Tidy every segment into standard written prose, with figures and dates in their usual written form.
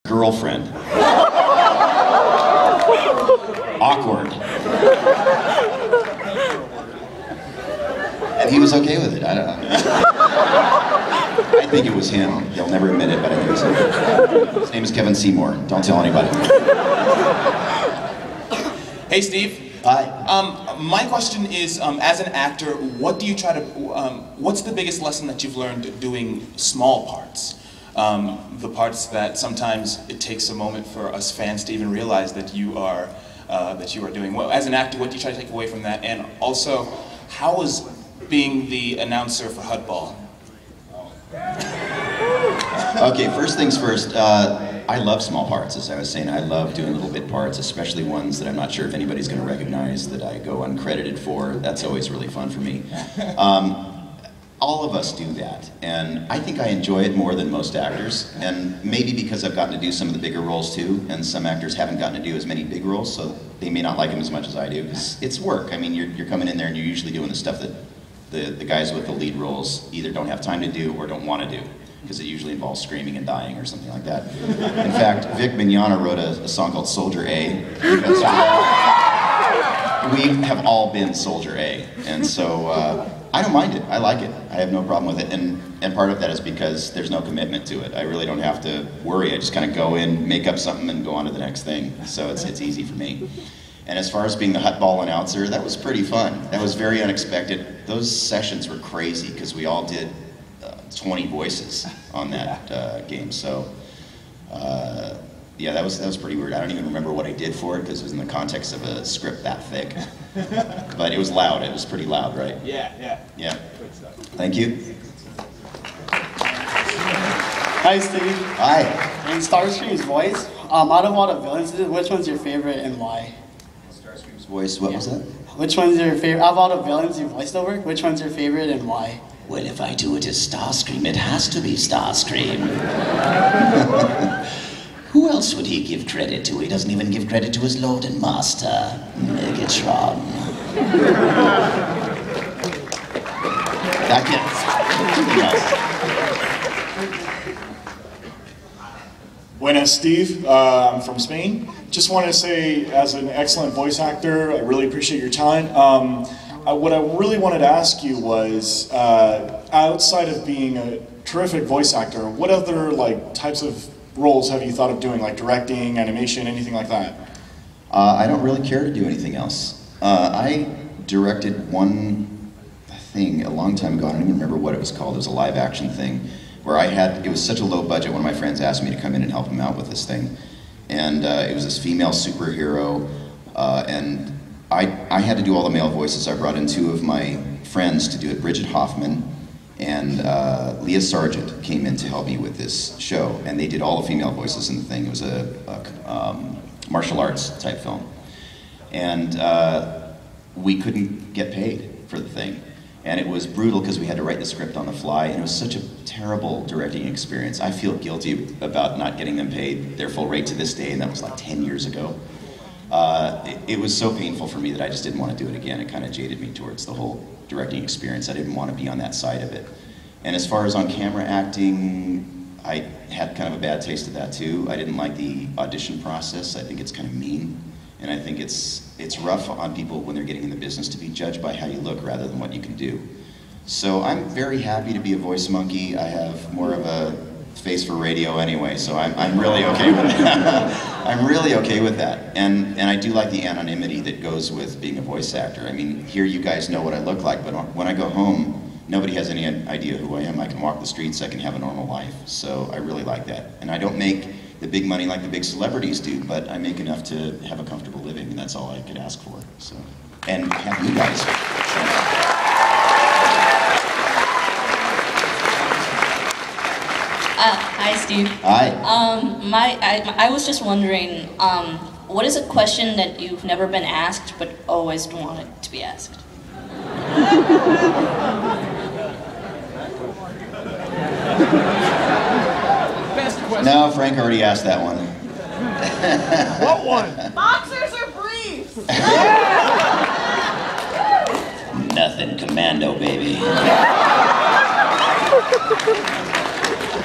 girlfriend. Awkward. And he was okay with it. I don't know. I think it was him. He'll never admit it, but I think it was him. His name is Kevin Seymour. Don't tell anybody. Hey, Steve. Hi. My question is, as an actor, what do you try to, what's the biggest lesson that you've learned doing small parts? The parts that sometimes it takes a moment for us fans to even realize that you are doing. Well, as an actor, what do you try to take away from that? And also, how was being the announcer for Hudball? Okay, first things first. I love small parts, as I was saying. I love doing little bit parts, especially ones that I'm not sure if anybody's going to recognize that I go uncredited for. That's always really fun for me. All of us do that, and I think I enjoy it more than most actors, and maybe because I've gotten to do some of the bigger roles too, and some actors haven't gotten to do as many big roles, so they may not like them as much as I do, because it's work. I mean, you're coming in there and you're usually doing the stuff that the guys with the lead roles either don't have time to do or don't want to do, because it usually involves screaming and dying or something like that. In fact, Vic Mignogna wrote a song called Soldier A, because we have all been Soldier A, and so I don't mind it. I like it. I have no problem with it, and part of that is because there's no commitment to it. I really don't have to worry. I just kind of go in, make up something, and go on to the next thing. So it's easy for me. And as far as being the Hudball announcer, that was pretty fun. That was very unexpected. Those sessions were crazy because we all did 20 voices on that game. So yeah, that was pretty weird. I don't even remember what I did for it because it was in the context of a script that thick. But it was loud. It was pretty loud, right? Yeah. Thank you. Hi, Steve. Hi. In Starscream's voice, out of all the villains, which one's your favorite and why? Starscream's voice, what was that? Which one's your favorite? Out of all the villains you voiced over, which one's your favorite and why? Well, if I do it as Starscream, it has to be Starscream. Who else would he give credit to? He doesn't even give credit to his Lord and Master, Megatron. That Buenas, Steve. I'm from Spain. Just wanted to say, as an excellent voice actor, I really appreciate your talent. What I really wanted to ask you was, outside of being a terrific voice actor, what other types of roles have you thought of doing, like directing, animation, anything like that? I don't really care to do anything else. I directed one thing a long time ago. I don't even remember what it was called. It was a live action thing where it was such a low budget, one of my friends asked me to come in and help him out with this thing. And it was this female superhero, and I had to do all the male voices. I brought in two of my friends to do it, Bridget Hoffman and Leah Sargent came in to help me with this show, and they did all the female voices in the thing. It was a martial arts type film. And we couldn't get paid for the thing. And it was brutal because we had to write the script on the fly, and it was such a terrible directing experience. I feel guilty about not getting them paid their full rate to this day, and that was like 10 years ago. It was so painful for me that I just didn't want to do it again. It kind of jaded me towards the whole directing experience. I didn't want to be on that side of it. And as far as on camera acting, I had kind of a bad taste of that too. I didn't like the audition process. I think it's kind of mean. And I think it's rough on people when they're getting in the business to be judged by how you look rather than what you can do. So I'm very happy to be a voice monkey. I have more of a face for radio anyway, so I'm really okay with that. I'm really okay with that. And I do like the anonymity that goes with being a voice actor. I mean, here you guys know what I look like, but when I go home, nobody has any idea who I am. I can walk the streets, I can have a normal life. So I really like that. And I don't make the big money like the big celebrities do, but I make enough to have a comfortable living, and that's all I could ask for. So, and have you guys. Hi, Steve. Hi. I was just wondering, what is a question that you've never been asked but always wanted to be asked? No, Frank already asked that one. What one? Boxers or briefs? Nothing, commando, baby.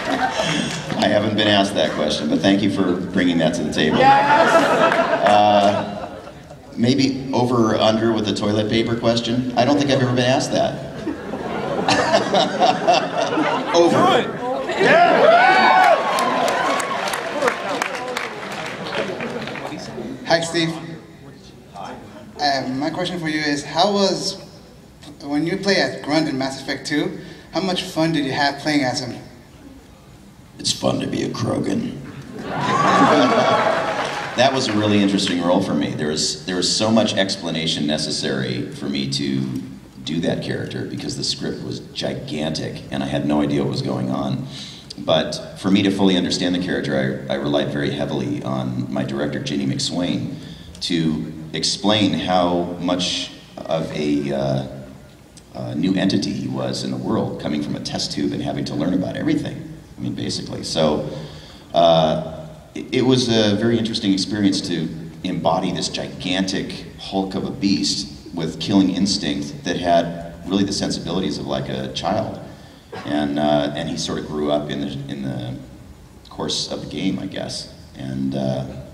I haven't been asked that question, but thank you for bringing that to the table. Maybe over or under with the toilet paper question? I don't think I've ever been asked that. Over. Hi, Steve. My question for you is, when you play as Grunt in Mass Effect 2, how much fun did you have playing as him? It's fun to be a Krogan. That was a really interesting role for me. There was so much explanation necessary for me to do that character because the script was gigantic and I had no idea what was going on. But for me to fully understand the character, I relied very heavily on my director, Ginny McSwain, to explain how much of a new entity he was in the world, coming from a test tube and having to learn about everything. I mean, basically. So it was a very interesting experience to embody this gigantic hulk of a beast with killing instinct that had really the sensibilities of like a child. And he sort of grew up in the course of the game, I guess. And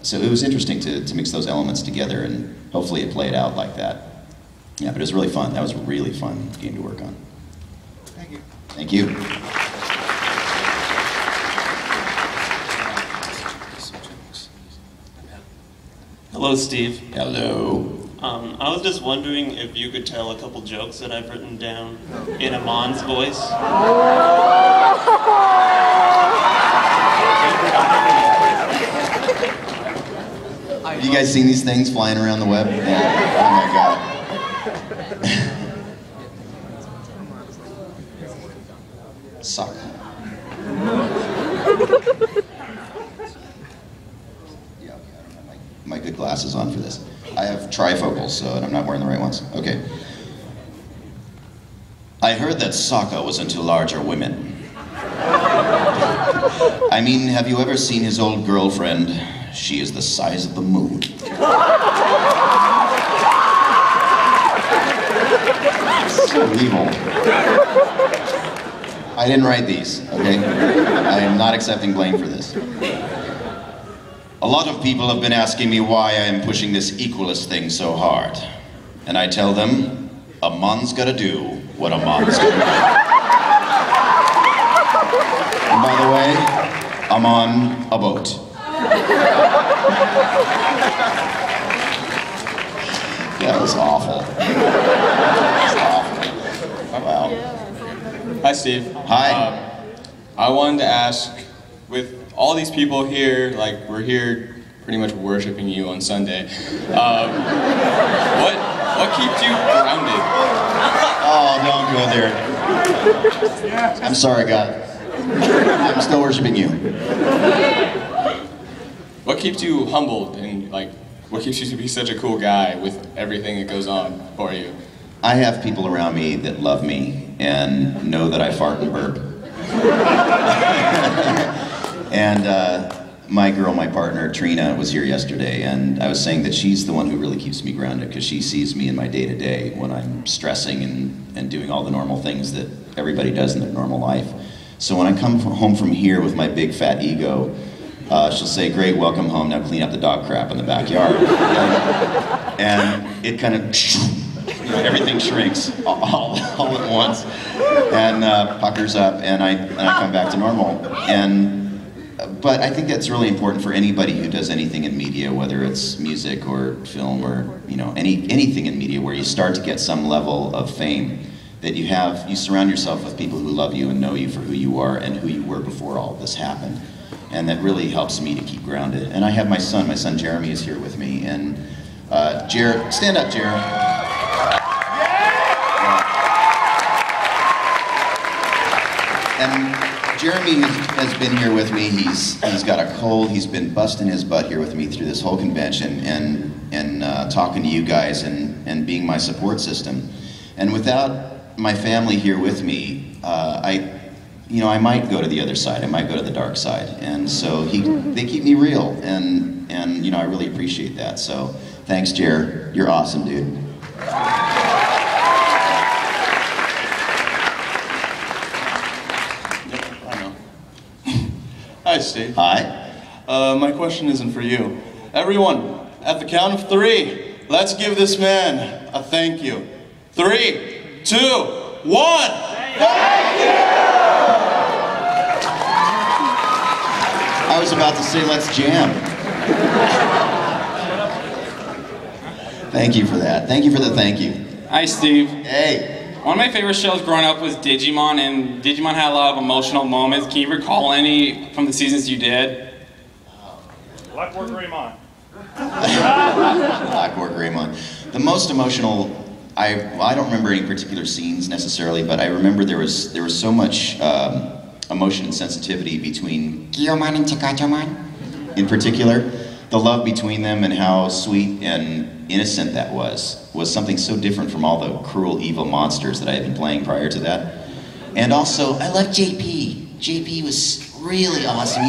so it was interesting to mix those elements together, and hopefully it played out like that. Yeah, but it was really fun. That was a really fun game to work on. Thank you. Thank you. Hello, Steve. Hello. I was just wondering if you could tell a couple jokes that I've written down in Amon's voice. Have you guys seen these things flying around the web? Yeah. Oh my god. Suck. Yeah, okay, I don't have my good glasses on for this. I have trifocals, so I'm not wearing the right ones. Okay. I heard that Sokka was into larger women. I mean, have you ever seen his old girlfriend? She is the size of the moon. So evil. I didn't write these, okay? I am not accepting blame for this. A lot of people have been asking me why I am pushing this equalist thing so hard. And I tell them, a man's gotta do what a man's gotta do. And by the way, I'm on a boat. That was awful. That was awful. Wow. Hi, Steve. Hi. I wanted to ask, with all these people here, like we're here pretty much worshiping you on Sunday. What keeps you grounded? Oh, don't go there. I'm sorry, God. I'm still worshiping you. What keeps you humbled and like, what keeps you to be such a cool guy with everything that goes on for you? I have people around me that love me and know that I fart and burp. And my girl, my partner, Trina, was here yesterday, and I was saying that she's the one who really keeps me grounded because she sees me in my day-to-day when I'm stressing and doing all the normal things that everybody does in their normal life. So when I come home from here with my big fat ego, she'll say, "Great, welcome home, now clean up the dog crap in the backyard." And it kind of, you know, everything shrinks all at once and puckers up, and I come back to normal. But I think that's really important for anybody who does anything in media, whether it's music or film or anything in media where you start to get some level of fame, that you surround yourself with people who love you and know you for who you are and who you were before all of this happened. And that really helps me to keep grounded. And I have my son Jeremy is here with me, and Jared, stand up, Jared. And Jeremy has been here with me. He's got a cold. He's been busting his butt here with me through this whole convention and talking to you guys and being my support system. And without my family here with me, I might go to the other side. I might go to the dark side. And so they keep me real, and I really appreciate that. So thanks, Jer. You're awesome, dude. Steve. Hi. My question isn't for you. Everyone, at the count of 3, let's give this man a thank you. 3, 2, 1. Thank you! I was about to say, let's jam. Thank you for that. Thank you for the thank you. Hi, Steve. Hey. One of my favorite shows growing up was Digimon, and Digimon had a lot of emotional moments. Can you recall any from the seasons you did? Blackboard Greymon. Blackboard Greymon. The most emotional, I don't remember any particular scenes necessarily, but I remember there was so much emotion and sensitivity between Gyomon and Chikachomon in particular. The love between them and how sweet and innocent that was something so different from all the cruel, evil monsters that I had been playing prior to that. And also, I love JP. JP was really awesome.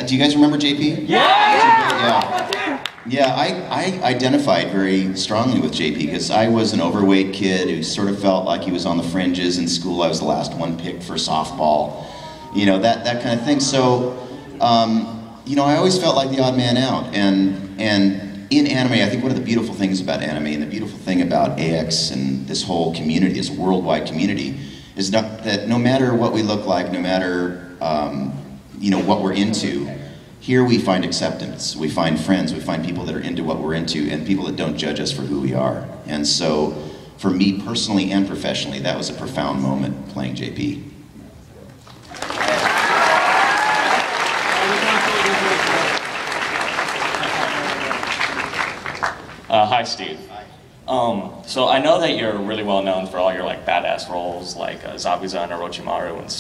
Do you guys remember JP? Yeah! Yeah, I identified very strongly with JP because I was an overweight kid who sort of felt like he was on the fringes in school. I was the last one picked for softball, you know, that kind of thing. So, you know, I always felt like the odd man out. And in anime, I think one of the beautiful things about anime and the beautiful thing about AX and this whole community, this worldwide community, is that no matter what we look like, no matter you know, what we're into, here we find acceptance, we find friends, we find people that are into what we're into, and people that don't judge us for who we are. And so, for me personally and professionally, that was a profound moment playing JP. Hi, Steve. So I know that you're really well known for all your like badass roles, like Zabuza and Orochimaru and stuff.